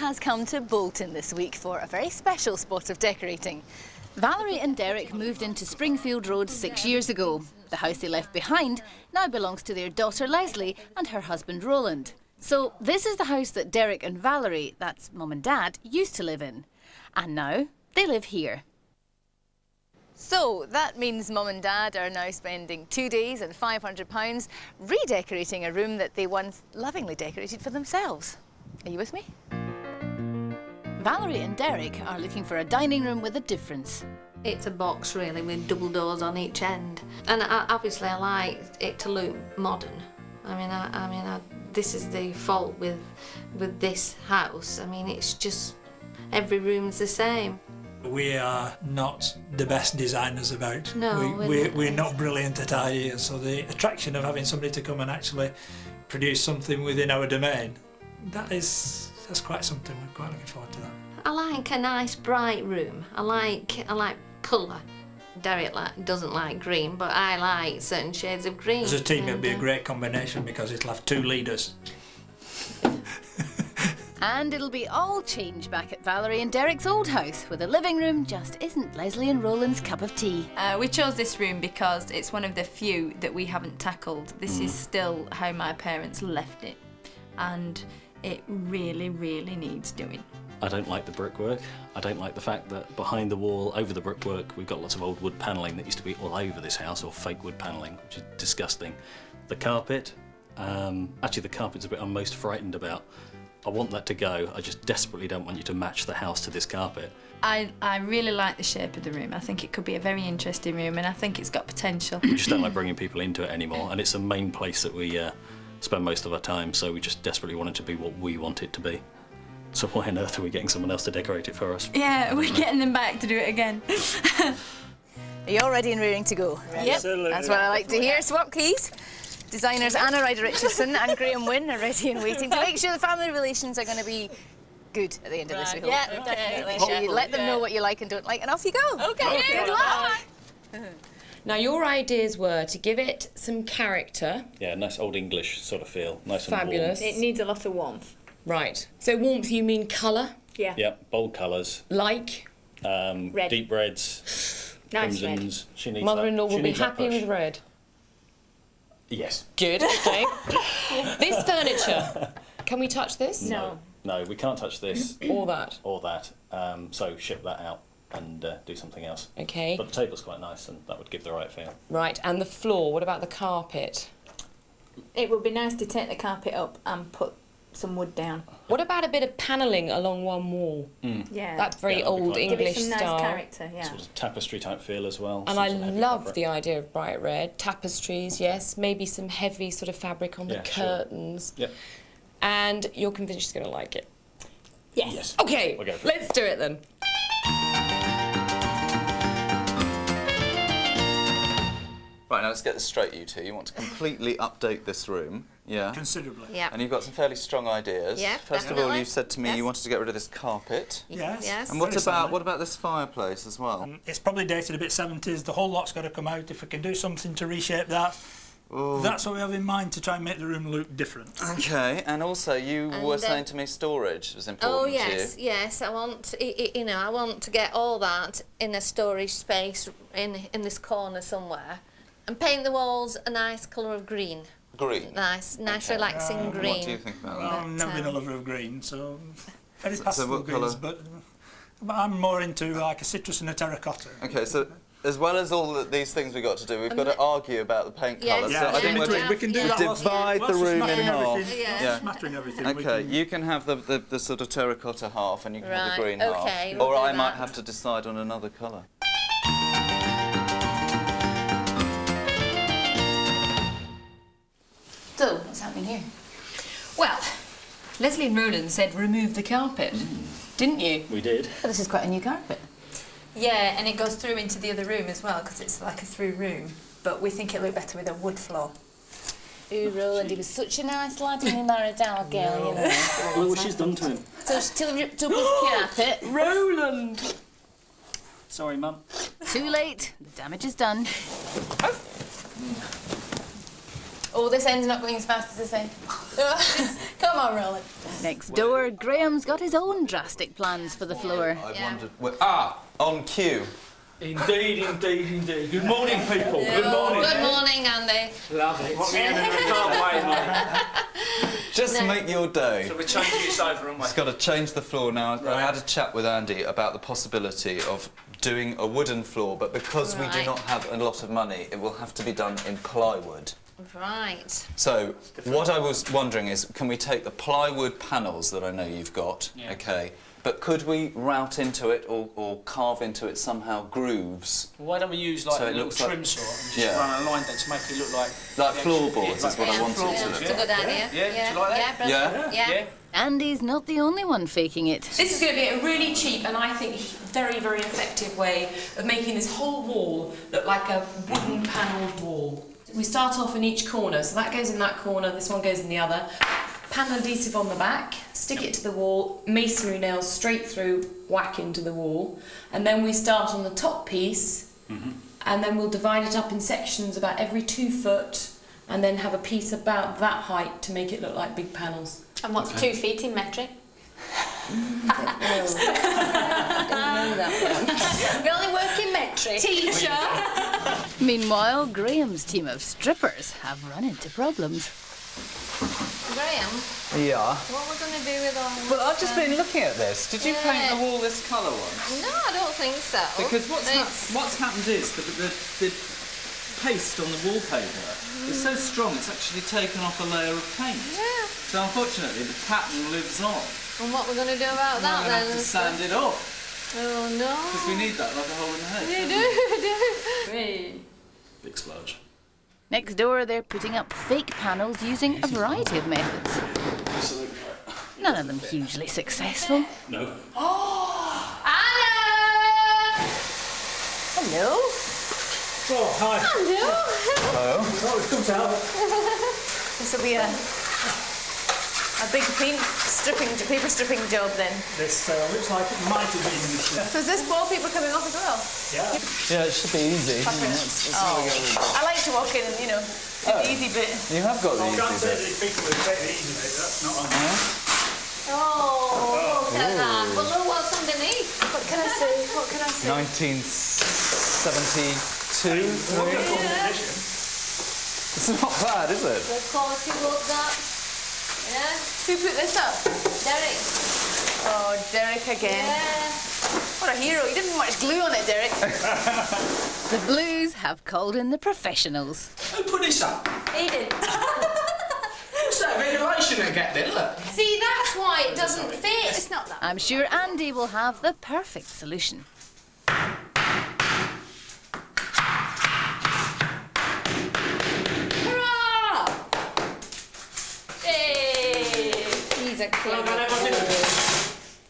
has come to Bolton this week for a very special spot of decorating. Valerie and Derek moved into Springfield Road 6 years ago. The house they left behind now belongs to their daughter Leslie and her husband Roland. So this is the house that Derek and Valerie, that's Mum and Dad, used to live in. And now they live here. So that means Mum and Dad are now spending 2 days and £500 redecorating a room that they once lovingly decorated for themselves. Are you with me? Valerie and Derek are looking for a dining room with a difference. It's a box really with double doors on each end, and obviously I like it to look modern. This is the fault with this house. I mean, it's just every room's the same. We are not the best designers about. No, we're not brilliant at ideas, so the attraction of having somebody to come and actually produce something within our domain, that's quite something. We're quite looking forward to that. I like a nice bright room. I like colour. Derek doesn't like green, but I like certain shades of green. As a team, it'll be a great combination because it'll have 2 leaders. And it'll be all change back at Valerie and Derek's old house, where the living room just isn't Leslie and Roland's cup of tea. We chose this room because it's one of the few that we haven't tackled. This is still how my parents left it, and it really, really needs doing. I don't like the brickwork. I don't like the fact that behind the wall, over the brickwork, we've got lots of old wood panelling that used to be all over this house, or fake wood panelling, which is disgusting. The carpet, actually the carpet's a bit I'm most frightened about. I want that to go. I just desperately don't want you to match the house to this carpet. I really like the shape of the room. I think it could be a very interesting room, and I think it's got potential. We just don't like bringing people into it anymore, and it's the main place that we spend most of our time, so we just desperately want it to be what we want it to be. So why on earth are we getting someone else to decorate it for us? Yeah, we're getting them back to do it again. Are you all ready and raring to go? Yep. Absolutely. That's what I like to hear. Swap keys. Designers Ryder Richardson and Wynne are ready and waiting to make sure the family relations are going to be good at the end of this, we hope. Yeah, definitely. So you let them know what you like and don't like, and off you go. Okay. Good luck. Now, your ideas were to give it some character. Yeah, nice old English sort of feel, nice Fabulous. It needs a lot of warmth. Right. So warmth, you mean colour? Yeah. and warm. Yep, bold colours. Like? Red. Deep reds, Nice crimsons. She needs Mother-in-law that. She will be needs that happy push. with red. Yes. Good, okay. This furniture, can we touch this? No. No, we can't touch this Or that? or that. So ship that out and do something else. Okay. But the table's quite nice, and that would give the right feel. Right, and the floor, what about the carpet? It would be nice to take the carpet up and put some wood down. What about a bit of panelling along one wall? Yeah. That's very Yeah, that'd be old quite Give it English some nice style. character, yeah. Sort of tapestry type feel as well. And some I sort of heavy love fabric. the idea of bright red. Tapestries, yes. Maybe some heavy sort of fabric on the Yeah, sure. curtains. Yep. And you're convinced she's going to like it? Yes. Yes. Okay, We'll go for it. let's do it then. Right, now let's get this straight, you two. You want to completely update this room, yeah? Considerably. Yeah. And you've got some fairly strong ideas. Yeah, First of all, definitely. you said to me Yes. you wanted to get rid of this carpet. Yes. Yes. And Very what similar. about this fireplace as well? It's probably dated a bit 70s. The whole lot's got to come out. If we can do something to reshape that, that's what we have in mind to try and make the room look different. Okay, and also you were saying to me storage was important Oh to yes, you. yes. I want, I want to get all that in a storage space in this corner somewhere, and paint the walls a nice colour of green. Green. Nice, Okay. relaxing green. What do you think about Well, that? I've never been a lover of green, so very So pastel what greens, colour? but I'm more into like a citrus and a terracotta. Okay, so as well as all these things we've got to do, we've got to argue about the paint Yes, colours. Yeah, So I in think between. we'll We can do that. divide Whilst the we're room in smattering half. everything- Yeah. Yeah. Smattering everything. we Okay, can- you can have the sort of terracotta half, and you can have Right, the green okay, half. we'll Or do I might that. have to decide on another colour. So, what's happening here? Well, Leslie and Roland said remove the carpet, didn't you? We did. Well, this is quite a new carpet. Yeah, and it goes through into the other room as well, because it's like a through room. But we think it'll look better with a wood floor. Ooh, Roland, he was such a nice lad when he married our girl, you know. Look what she's done to him. So she ripped up his carpet. Roland! Sorry, Mum. Too late. The damage is done. Oh, this end's not going as fast as this end. Come on, Roland. Next door, Graham's got his own drastic plans for the floor. I wondered... on cue. Indeed, indeed, indeed. Good morning, people. Good morning. Good morning, Andy. Lovely. What are we going to do? Can't wait, mate. Just make your day. So we're changing this over, aren't we? Just got to change the floor now. Right. I had a chat with Andy about the possibility of doing a wooden floor, but because we do not have a lot of money, it will have to be done in plywood. Right. So, what I was wondering is, can we take the plywood panels that I know you've got, okay, but could we route into it or carve into it somehow grooves? Why don't we use like So a it little looks trim like- saw and just Yeah. run a line there to make it look like... Like floorboards is what I wanted to It's look a good idea. Yeah, do you like that? Brilliant. Yeah? Andy's not the only one faking it. This is going to be a really cheap and I think very, very effective way of making this whole wall look like a wooden panelled wall. We start off in each corner, so that goes in that corner, this one goes in the other. Panel adhesive on the back, stick it to the wall, masonry nails straight through, whack into the wall, and then we start on the top piece, and then we'll divide it up in sections about every 2 foot, and then have a piece about that height to make it look like big panels. And what's 2 feet in metric? We only work in metric. Teacher! Meanwhile, Graham's team of strippers have run into problems. Graham, Yeah. what we're going to do with all this? Well, I've just been looking at this. Did you paint the wall this colour once? No, I don't think so. Because what's happened is that the paste on the wallpaper is so strong it's actually taken off a layer of paint. Yeah. So unfortunately the pattern lives on. And what we're going to do about We're that going to have then? to sand it off Oh no. because we need that like a hole in the head. We do. Big splurge. Next door, they're putting up fake panels using a variety of methods. Absolutely. None of them hugely successful. No. Anna! Hello. Oh, hi. Hello. Hello. Oh, we've come to help. This will be a big paper stripping job then. This looks like it might have been this year. So is this wallpaper coming off as well? Yeah. Yeah, it should be easy. I like to walk in and, do the easy bit. You have got the I can't easy say bit. that people would take the easy bit, that's not on there. Oh, look at that. But look what's underneath. What can I say? 1972. Wonderful condition. It's not bad, is it? Good quality wood, that. Yeah. Who put this up? Derek. Oh, Derek again. Yeah. What a hero. You didn't put much glue on it, Derek. The Blues have called in the professionals. Who put this up? He did. What's that ventilation they get there? Look. See, that's why it doesn't fit. It's not that. I'm sure Andy will have the perfect solution. Hurrah! Hey! He's a clever boy.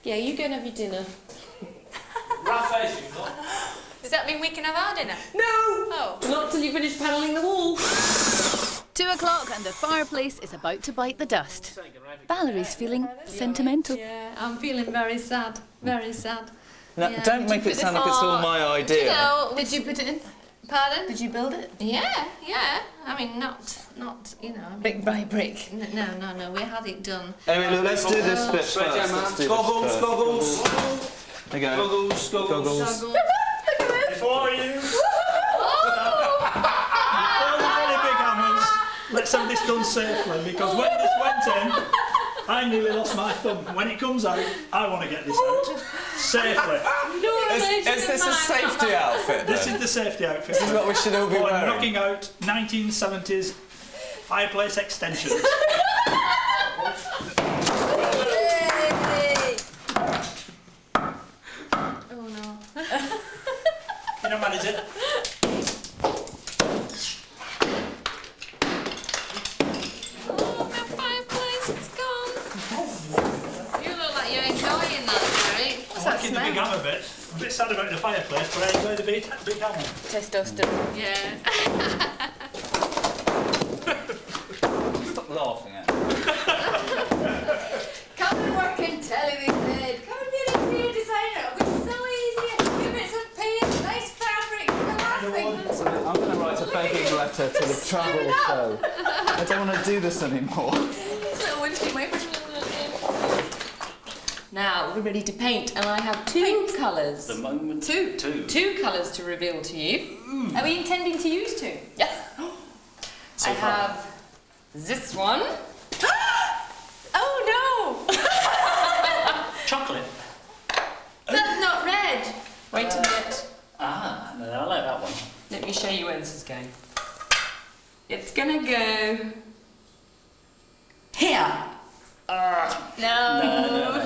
Yeah, you go and have your dinner. Rough as you've got. Does that mean we can have our dinner? No! Oh. Not till you finish panelling the wall. 2 o'clock and the fireplace is about to bite the dust. Valerie's feeling sentimental. Yeah, I'm feeling very sad. Very sad. No, Yeah. don't make it sound like it's all my idea. No, Did you put it in? Pardon? Did you build it? Yeah. I mean, not, I mean, Brick by brick. No. We had it done. Anyway, look, let's do this bit first. Let's do this Goggles, first. goggles. There you go. Goggles, goggles. Before you, Oh! all the really big hammers, let's have this done safely, because when this went in, I nearly lost my thumb. When it comes out, I want to get this out safely. Is this a safety outfit This then? is the safety outfit. This is what we should all be For wearing. knocking out 1970s fireplace extensions. Oh no. You know, manage it. Oh, my fireplace is gone. You look like you're enjoying that, Derek. I'm liking the big hammer bit. I'm a bit sad about the fireplace, but I enjoy the big hammer. Testosterone. Yeah. Stop laughing at Come and work in telly, they said. Come and be an interior designer. It'll be so easy. 2 minutes of paint, nice fabric, laughing. I'm going to write a begging letter to the travel show. I don't want to do this anymore. This little windscreen wiper. Now, we're ready to paint, and I have two colours. The moment. Two colours to reveal to you. Are we intending to use two? Yes. So I far. have this one. Oh no! Chocolate. That's not red. Wait a minute. Ah, no, I like that one. Let me show you where this is going. It's gonna go here. No.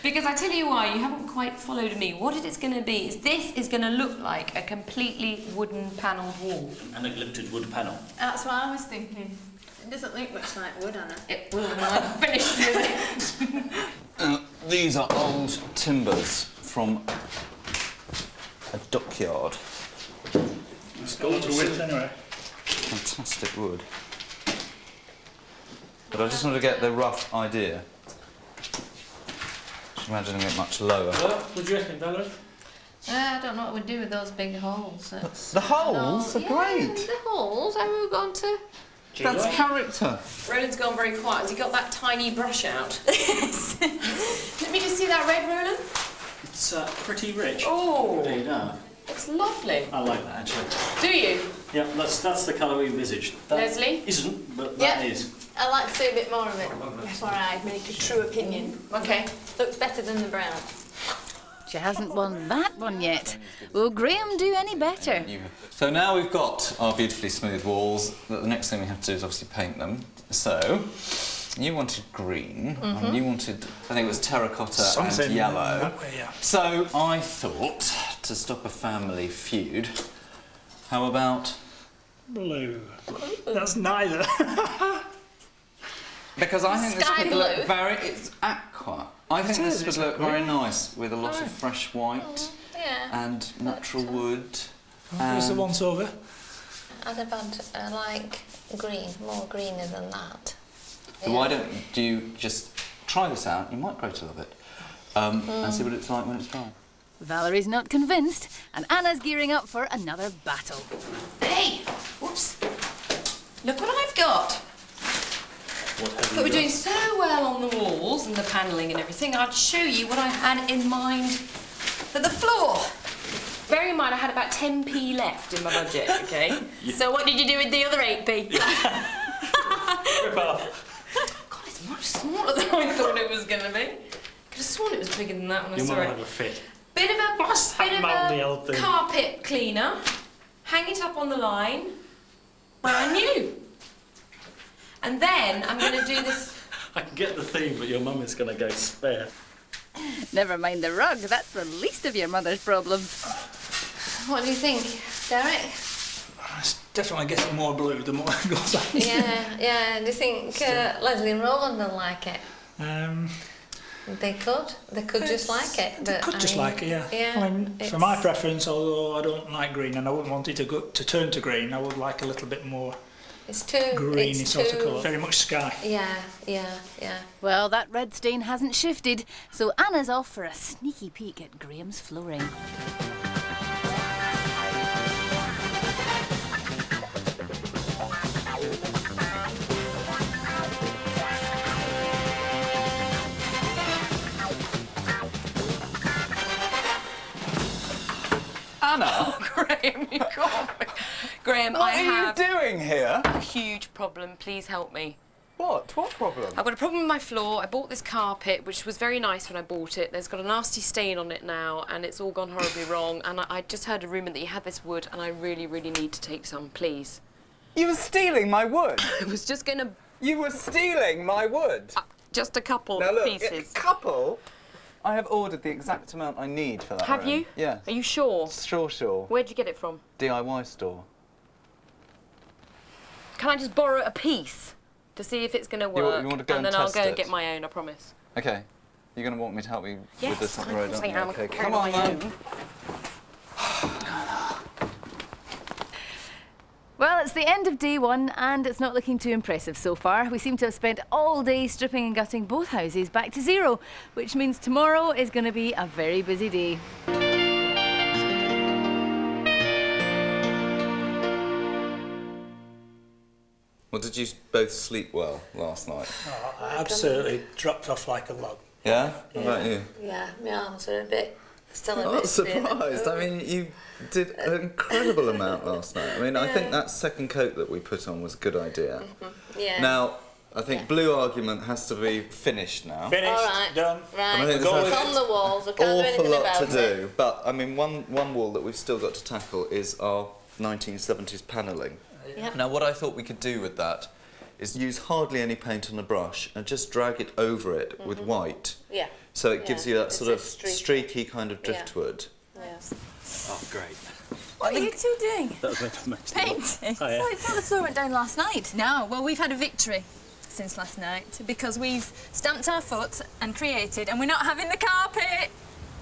Because I tell you why, you haven't quite followed me. What it is going to be is this is going to look like a completely wooden panelled wall. And a glittered wood panel. That's what I was thinking. It doesn't look much like wood, Anna. It will when I'm finished with it. These are old timbers from a dockyard. It's gold to width anyway. Fantastic wood. But I just want to get the rough idea. Just imagining it much lower. What do you reckon, Valerie? I don't know what we'd do with those big holes. The holes are great. The holes, how are we going to... That's character. Roland's gone very quiet. Has he got that tiny brush out? Let me just see that red, Roland. It's pretty rich. Oh, Indeed, it's lovely. I like that actually. Do you? Yeah, that's the colour we envisaged. That Leslie? Isn't, but that is. I'd like to see a bit more of it before I make a true opinion. Okay. Looks better than the brown. She hasn't won that one yet. Will Graham do any better? So now we've got our beautifully smooth walls. The next thing we have to do is obviously paint them. So, you wanted green, and you wanted, I think it was terracotta Something and yellow. that way, yeah. So I thought, to stop a family feud, how about... Blue. That's neither. Because I think Sky this would look blue? very... It's aqua. I think this would look very nice with a lot of fresh white and natural wood. Where's the ones over? I'd have had, like green, more greener than that. So why don't you just try this out? You might grow to love it. And see what it's like when it's dry. Valerie's not convinced, and Anna's gearing up for another battle. Hey! Whoops. Look what I've got. What have But you we're doing got? so well on the walls and the panelling and everything, I'd show you what I had in mind for the floor. Bearing in mind I had about 10p left in my budget, okay? So what did you do with the other 8p? Rip off. God, it's much smaller than I thought it was going to be. Could have sworn it was bigger than that when I You saw might it. have a fit. Bit of a mouldy old thing. carpet cleaner. Hang it up on the line. Brand new. And then I'm going to do this. I can get the theme, but your mum is going to go spare. Never mind the rug, that's the least of your mother's problems. What do you think, Derek? It's definitely getting more blue the more it goes on. Yeah. Do you think Leslie and Roland will like it? They could just like it. They But could just like it, yeah. I mean, for my preference, although I don't like green and I wouldn't want it to turn to green, I would like a little bit more it's too greeny it's sort too, of colour. Very much sky. Yeah. Well, that red stain hasn't shifted, so Anna's off for a sneaky peek at Graham's flooring. Anna, Graham, you got me. Graham, what I are have you doing here? a huge problem. Please help me. What? What problem? I've got a problem with my floor. I bought this carpet, which was very nice when I bought it. There's got a nasty stain on it now, and it's all gone horribly wrong. And I just heard a rumour that you had this wood, and I really, really need to take some, please. You were stealing my wood. I was just going to... You were stealing my wood. just a couple Now look, pieces. a couple? I have ordered the exact amount I need for that Have room. you? Yeah. Are you sure? Sure. Where'd you get it from? DIY store. Can I just borrow a piece to see if it's going to work? You want to go and and then I'll test go and it? get my own, I promise. Okay. You're going to want me to help you with this up the road, Yes, aren't you? I am. Okay, Carry come on, my man. own. Well, it's the end of day one and it's not looking too impressive so far. We seem to have spent all day stripping and gutting both houses back to zero, which means tomorrow is going to be a very busy day. Well, did you both sleep well last night? Oh, I absolutely dropped off like a log. Yeah? What about you? Yeah, my arms are a bit... Still a I'm bit not surprised. I mean, you did an incredible amount last night. I mean, I think that second coat that we put on was a good idea. Yeah. Now, I think blue argument has to be finished now. Finished, All right. done. Right, I think it's there's on the walls, I can't do awful anything lot about to it. do. But, I mean, one wall that we've still got to tackle is our 1970s panelling. Yep. Now, what I thought we could do with that is use hardly any paint on the brush and just drag it over it with white. Yeah. So it gives you that It's sort a of streaky kind of driftwood. Yes. Oh, great. What are you two doing? That was meant to mention. Painting. Oh, yeah. I thought the floor went down last night. No, well, we've had a victory since last night because we've stamped our foot and created, and we're not having the carpet.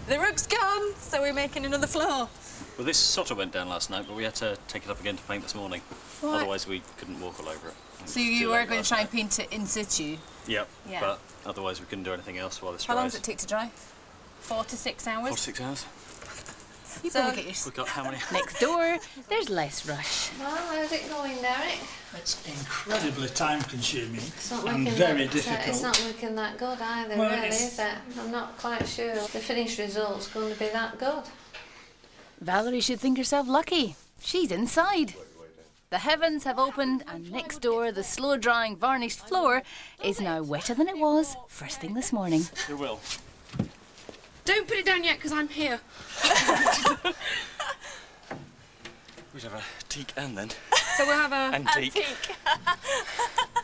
The rug's gone, so we're making another floor. Well, this sort of went down last night, but we had to take it up again to paint this morning. What? Otherwise, we couldn't walk all over it. So you were going to try and paint it in situ? Yep. Yeah. But otherwise, we couldn't do anything else while this How long dries. does it take to dry? 4 to 6 hours. 4 to 6 hours. You So- probably get your... We've got how many? Next door, there's less rush. Well, how's it going, Derek? It's incredibly time-consuming It's not and looking very that, difficult. It's not looking that good either, Well, really, it's- is it? I'm not quite sure the finished result's going to be that good. Valerie should think herself lucky. She's inside. The heavens have opened, and next door, the slow-drying varnished floor is now wetter than it was first thing this morning. It will. Don't put it down yet, because I'm here. We'd have a teak and then. So we'll have a... Antique.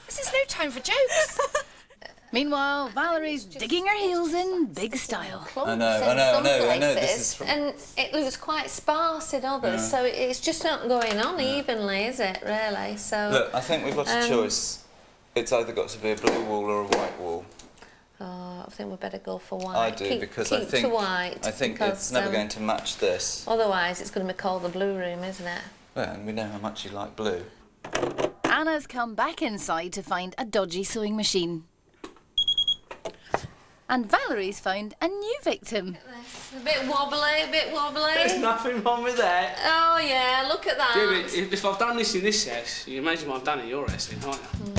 This is no time for jokes. Meanwhile, Valerie's digging her heels in big style. I know, this is from... And it looks quite sparse in others, so it's just not going on evenly, is it, really? So. Look, I think we've got a choice. It's either got to be a blue wall or a white wall. Oh, I think we better go for white. I do, because I keep think to white. I think because, it's never going to match this. Otherwise, it's going to be called the blue room, isn't it? Well, and we know how much you like blue. Anna's come back inside to find a dodgy sewing machine. And Valerie's found a new victim. A bit wobbly, There's nothing wrong with that. Oh yeah, look at that. Yeah, but if I've done this in this house, you imagine what I've done at your house, then, aren't you?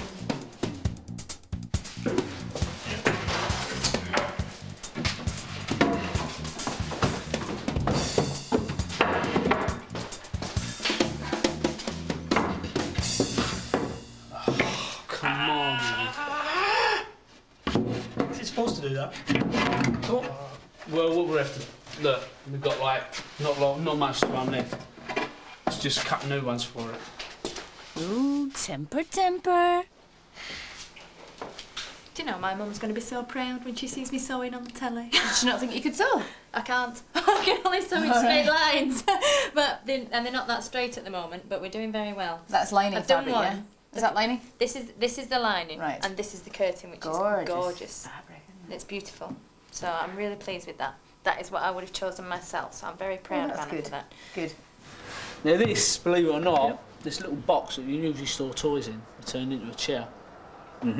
Oh, come on, man. Is it supposed to do that? Well, what we have to look, we've got like not much to run left. Let's just cut new ones for it. Ooh, temper, temper. Do you know my mum's going to be so proud when she sees me sewing on the telly? Did you not think you could sew? I can't. I can only sew in straight lines. But they're not that straight at the moment, but we're doing very well. That's lining I've done fabric, one. yeah? Is that lining? This is the lining, Right. and this is the curtain, which Gorgeous. is gorgeous. Fabric, isn't It's beautiful. So I'm really pleased with that. That is what I would have chosen myself, so I'm very proud of that's Anna good. for that. Good. Now this, believe it or not, this little box that you usually store toys in, you turn into a chair.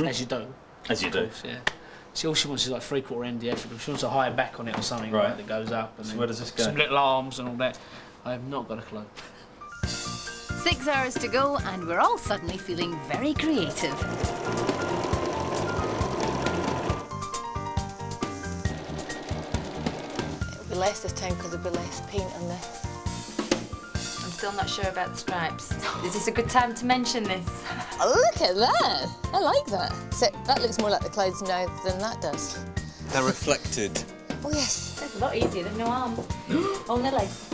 As you do. As you Of do. course, yeah. See, all she wants is like 3/4 MDF. She wants a higher back on it or something, Right. right, that goes up. And So then where does this go? Some little arms and all that. I have not got a clue. 6 hours to go, and we're all suddenly feeling very creative. It'll be less this time because there'll be less paint on this. I'm still not sure about the stripes. Is this a good time to mention this? Oh, look at that! I like that. So that looks more like the clouds now than that does. They're reflected. Oh yes. It's a lot easier, there's no arms. Only legs.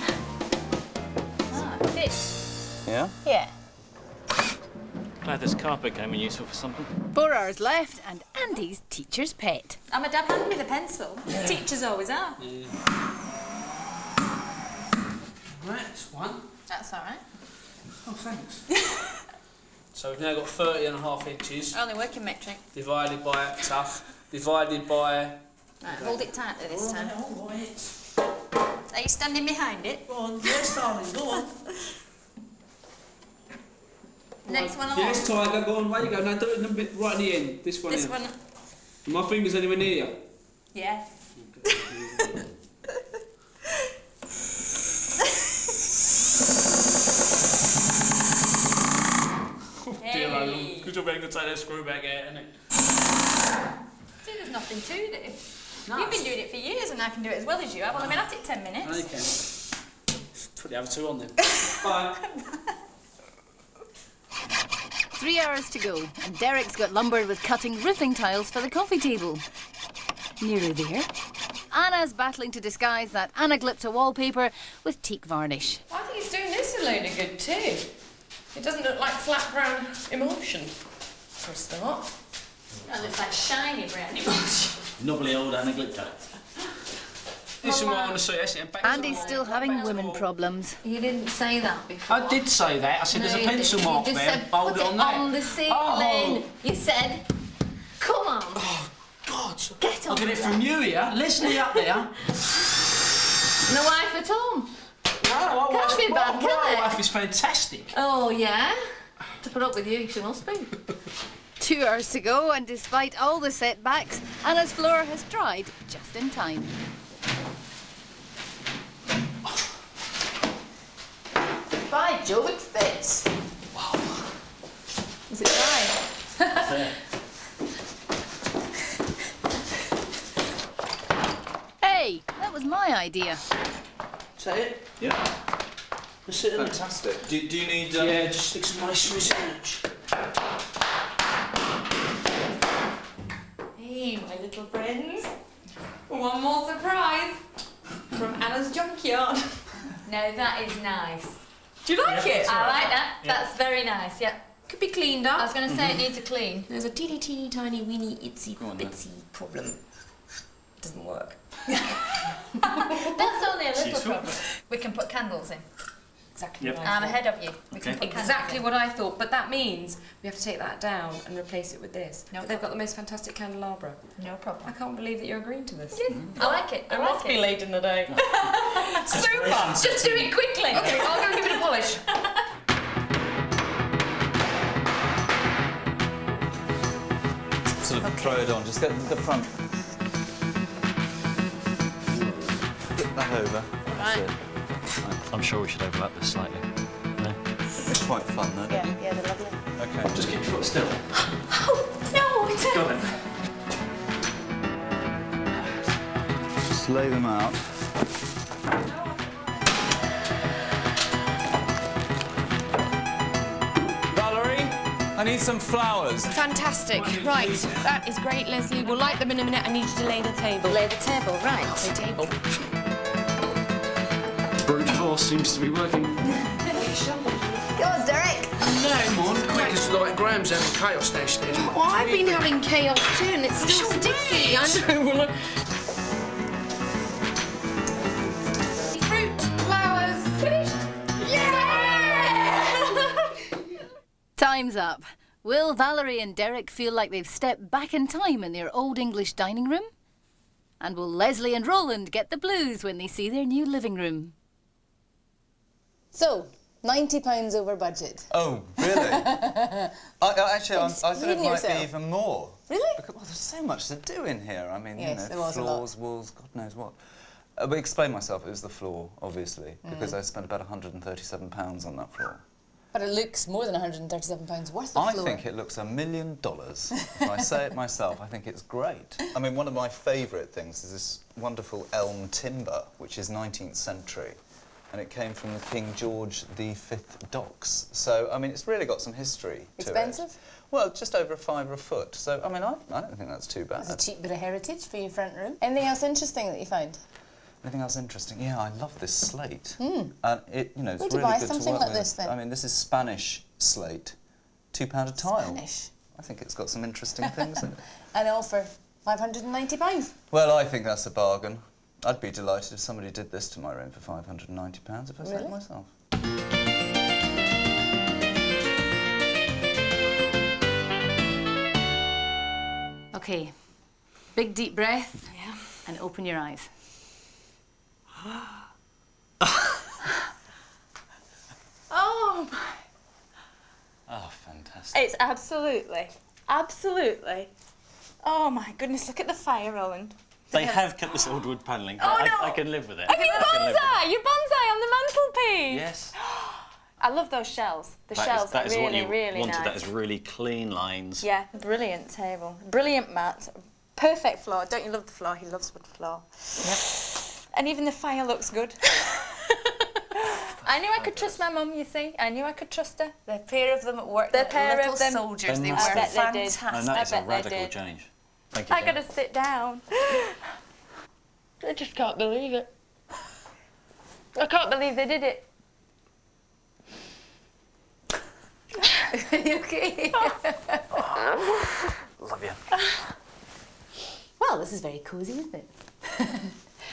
Ah, it fits. Yeah? Yeah. Glad this carpet came in useful for something. 4 hours left, and Andy's teacher's pet. And my dad handed me the pencil. Teachers always are. Right, that's one. That's all right. Oh, thanks. So we've now got 30.5 inches. Only working metric. Divided by tough. Divided by. Right, hold it tightly this time. All right. Are you standing behind it? Go on, yes, darling, go on. Next one along. Yes, Tiger, go on, where you go? Now do it in the bit right at the end. This one This here. one. My finger's anywhere near you. Yeah. Dear old, good job I ain't gonna take that screw back out, innit? See, there's nothing to this. Nice. You've been doing it for years and I can do it as well as you have. Well, I've been at it 10 minutes. Okay. Put the other two on then. Bye. 3 hours to go, and Derek's got lumbered with cutting roofing tiles for the coffee table. Nearly there. Anna's battling to disguise that anaglypta wallpaper with teak varnish. I think he's doing this a load of good too. It doesn't look like flat brown emulsion for a start. That looks like shiny brown emulsion. Knobbly old anaglypta. This is what I want to see. Andy's still having women problems. You didn't say that before. I did say that. I said there's a pencil mark you just there. Said, Hold put it on there. on the ceiling. Oh. You said, come on. Oh, God. Get on I'll get it there. from you here. Leslie up there. No wife at home. No, Can't be bad, can my it? wife is fantastic. Oh, yeah? To put up with you, she must be. 2 hours to go, and despite all the setbacks, Anna's floor has dried just in time. By Jove, it fits. Wow. Is it dry? Hey, that was my idea. Is that it? Yeah. That's it, isn't it? Fantastic. Do you need... Yeah, just stick some nice research. Hey, my little friends. One more surprise from Anna's junkyard. No, that is nice. Do you like it? I like that. Yeah. That's very nice, yeah. Could be cleaned up. I was going to say it needs a clean. There's a teeny tiny weeny itsy bitsy problem. Doesn't work. That's only a little problem. We can put candles in. Exactly Yep. what I I'm thought. ahead of you. We can put Exactly candles in. what I thought, but that means we have to take that down and replace it with this. No But they've got the most fantastic candelabra. No I problem. can't believe that you're agreeing to this. I like it. I It like must be it. late in the day. Super! Just do it quickly. Okay, I'll go and give it a polish. Sort of throw it on. Just get the front. Flip that over. That's it. I'm sure we should overlap this slightly. No? It's quite fun, though. Yeah, yeah, they're lovely. Okay. Just keep your foot still. No, it's Go then. Just lay them out. Valerie, I need some flowers. Fantastic. Right, that is great, Leslie. We'll light them in a minute. I need you to lay the table. Lay the table, right. The table. Brute force seems to be working. Go on, Derek. No, Mon. Quick, it's like Graham's having chaos downstairs. Well, I've been having chaos too, and it's still sticky. I know. Well, fruit, flowers, finished. Yeah! Time's up. Will Valerie and Derek feel like they've stepped back in time in their old English dining room? And will Leslie and Roland get the blues when they see their new living room? So, £90 over budget. Oh, really? Actually, I thought it Explain might yourself. be even more. Really? Because, well, there's so much to do in here. I mean, Yes, you there know, was a lot. floors, walls, God knows what. But explain myself. It was the floor, obviously, because I spent about £137 on that floor. But it looks more than £137 worth of I floor. think it looks $1 million. If I say it myself, I think it's great. I mean, one of my favourite things is this wonderful elm timber, which is 19th century. And it came from the King George V docks. So, I mean, it's really got some history to it. Expensive? Well, just over a £5 a foot. So, I mean, I don't think that's too bad. It's a cheap bit of heritage for your front room. Anything else interesting that you found? Anything else interesting? Yeah, I love this slate. And it, you know, it's Where'd you really buy good something to work like with. this, then? I mean, this is Spanish slate, £2 a tile. Spanish? I think it's got some interesting things in it. And all for £590. Well, I think that's a bargain. I'd be delighted if somebody did this to my room for £590 if I said Really? it myself. Okay, big deep breath. Yeah. And open your eyes. Oh, Oh, fantastic. It's absolutely. Oh my goodness, look at the fire, Roland. They have kept this old wood panelling. Oh, but no. I can live with it. I mean, I can live with it. bonsai! Your bonsai on the mantelpiece! Yes. I love those shells. The shells that are is really, what you really wanted. nice. That is really clean lines. Yeah, brilliant table. Brilliant mat. Perfect floor. Don't you love the floor? He loves wood floor. Yep. And even the fire looks good. I knew I could trust my mum, you see. I knew I could trust her. The pair of them at work. The pair of them. soldiers they were. I bet they did. And that is a radical change. Thank you. I gotta sit down. I just can't believe it. I can't believe they did it. Are you okay? Love you. Well, this is very cosy, isn't it?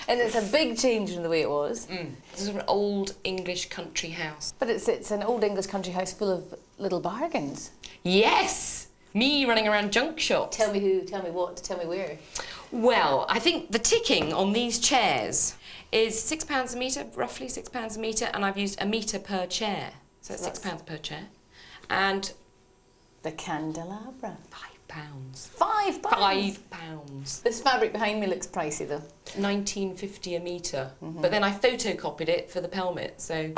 And it's a big change from the way it was. This is an old English country house. But it's an old English country house full of little bargains. Yes! Me running around junk shops. Tell me who, tell me what, tell me where. Well, I think the ticking on these chairs is £6 a metre, roughly £6 a metre, and I've used a metre per chair. So it's £6 per chair. And the candelabra. £5. £5? £5. This fabric behind me looks pricey though. £19.50 a metre. But then I photocopied it for the pelmet, so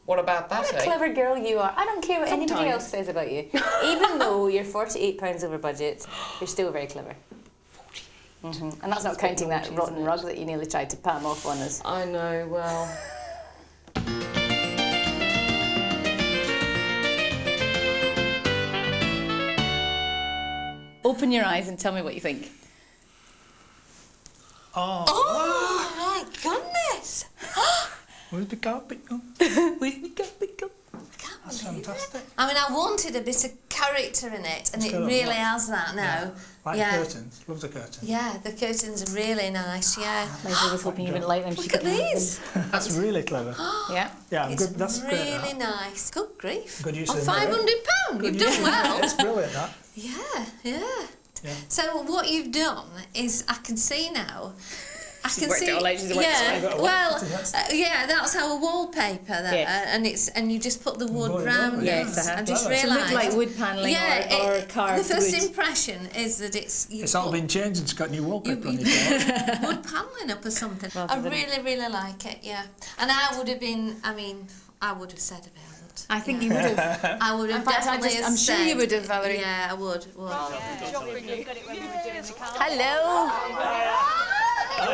what about that? What a clever girl you are. I don't care what anybody else says about you. Even though you're £48 over budget, you're still very clever. 48. And that's not counting that rotten rug that you nearly tried to palm off on us. I know, well... Open your eyes and tell me what you think. Oh, Oh, my goodness! where's the carpet gone? Where's the carpet gone? That's fantastic. I mean, I wanted a bit of character in it, and it got a really lot. has that now. Like Yeah. curtains. Love the curtains. Yeah, the curtains are really nice, yeah. Leslie was hoping you wouldn't like them. Look at these. That's really clever. Yeah. Yeah, It's good. That's great. really That. nice. Good grief. Good use Oh, of the mirror. £500. Good You've use done of the well. mirror. It's brilliant. That. Yeah, yeah. Yeah. So what you've done is, I can see now. I can worked see. it all out, she's worked it Yeah. out. Well, Yes. yeah. That's our wallpaper there, Yes. and you just put the wood Wood round over, it. yes, I just clever. It looked realised. like wood panelling or carved The first wood. impression is that it's. It's all been changed. It's got new wallpaper on it. wood panelling up or something. Rather I than- really like it. Yeah. And I would have been. I mean, I would have said about it. I think you would have. I would have In fact, definitely. I'm sure you would have, Valerie. Yeah, I would. Hello. Did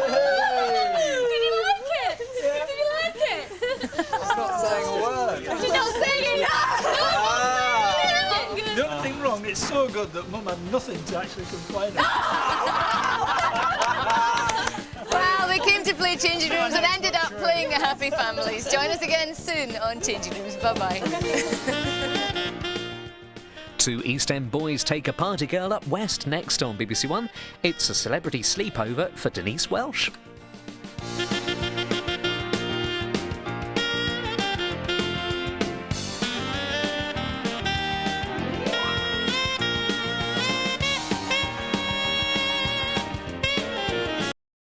you like it? Did you like it? Not saying a word. You're not saying it. Nothing wrong. It's so good that Mum had nothing to actually complain about. Well, they came to play Changing Rooms and ended up playing Happy Families. Join us again soon on Changing Rooms. Bye-bye. Two East End boys take a party girl up west next on BBC One. It's a celebrity sleepover for Denise Welsh.